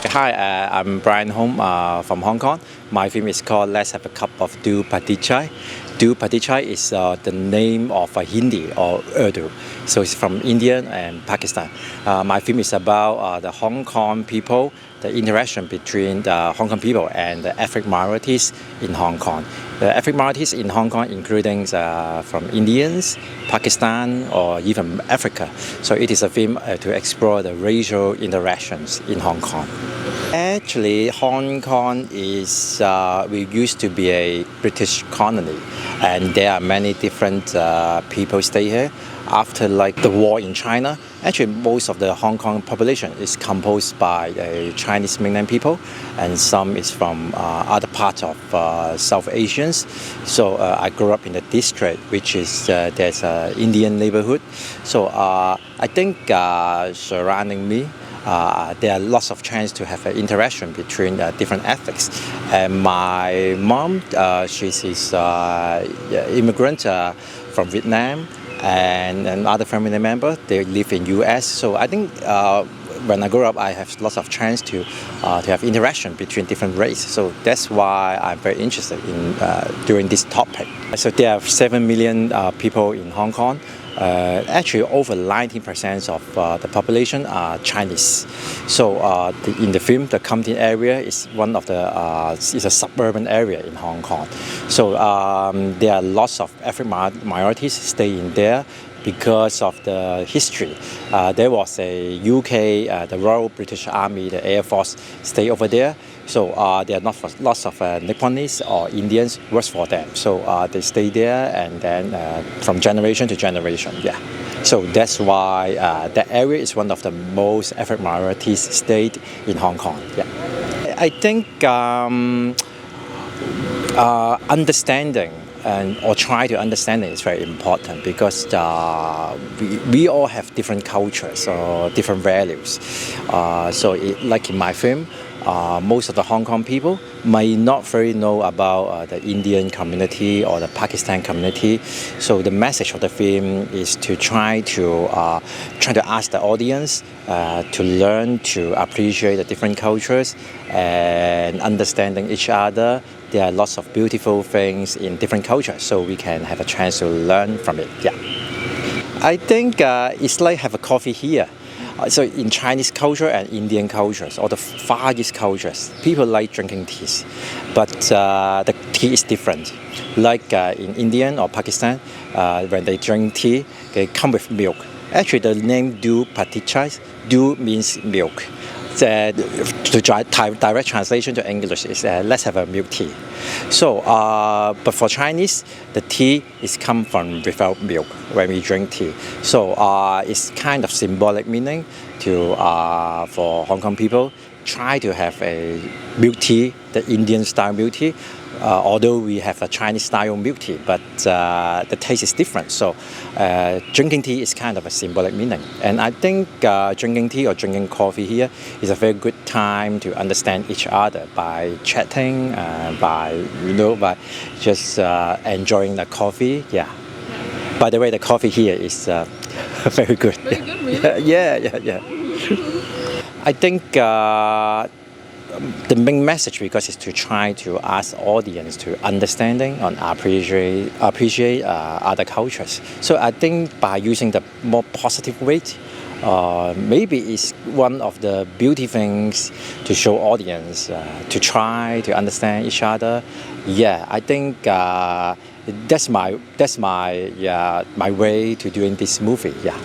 Hi, I'm Brian Hung from Hong Kong. My film is called Let's Have a Cup of Doodh Patti Chai. Doodh Patti Chai is the name of Hindi or Urdu. So it's from India and Pakistan. My film is about the Hong Kong people, the interaction between the Hong Kong people and the ethnic minorities in Hong Kong. The ethnic minorities in Hong Kong including from Indians, Pakistan or even Africa. So it is a film to explore the racial interactions in Hong Kong. Actually, Hong Kong is, we used to be a British colony, and there are many different people stay here. After like the war in China, actually most of the Hong Kong population is composed by Chinese mainland people, and some is from other parts of South Asians. So I grew up in the district, which is there's an Indian neighborhood. So I think surrounding me, there are lots of chance to have an interaction between different ethnics. And my mom, she's immigrant from Vietnam, and other family members, they live in US. So I think when I grew up, I have lots of chance to have interaction between different races. So that's why I'm very interested in doing this topic. So there are 7 million people in Hong Kong. Actually, over 19% of the population are Chinese. So in the film, the Kwong Yin area is one of the is a suburban area in Hong Kong. So there are lots of ethnic minorities staying there because of the history. There was a UK, the Royal British Army, the Air Force stay over there. So there are lots of Nipponese or Indians works for them. So they stay there, and then from generation to generation, yeah. So that's why that area is one of the most ethnic minorities stayed in Hong Kong. Yeah. I think understanding or try to understand it is very important, because we all have different cultures or different values. Like in my film, most of the Hong Kong people may not very know about the Indian community or the Pakistan community. So the message of the film is to try to ask the audience to learn to appreciate the different cultures and understanding each other. There are lots of beautiful things in different cultures, so we can have a chance to learn from it. Yeah, I think it's like have a coffee here. So in Chinese culture and Indian cultures, or the Far East cultures, people like drinking teas, but the tea is different. Like in Indian or Pakistan, when they drink tea, they come with milk. Actually, the name Doodh Patti Chai, Doodh means milk. To direct translation to English is let's have a milk tea. So, but for Chinese, the tea is come from without milk when we drink tea. So it's kind of symbolic meaning to for Hong Kong people try to have a milk tea, the Indian style milk tea. Although we have a Chinese style milk tea, but the taste is different. So drinking tea is kind of a symbolic meaning. And I think drinking tea or drinking coffee here is a very good time to understand each other by chatting, by just enjoying the coffee. Yeah. By the way, the coffee here is very good. Very good, really? Yeah. I think the main message, because it's to try to ask audience to understanding and appreciate other cultures. So I think by using the more positive way, maybe it's one of the beauty things to show audience to try to understand each other. Yeah, I think that's my way to doing this movie. Yeah.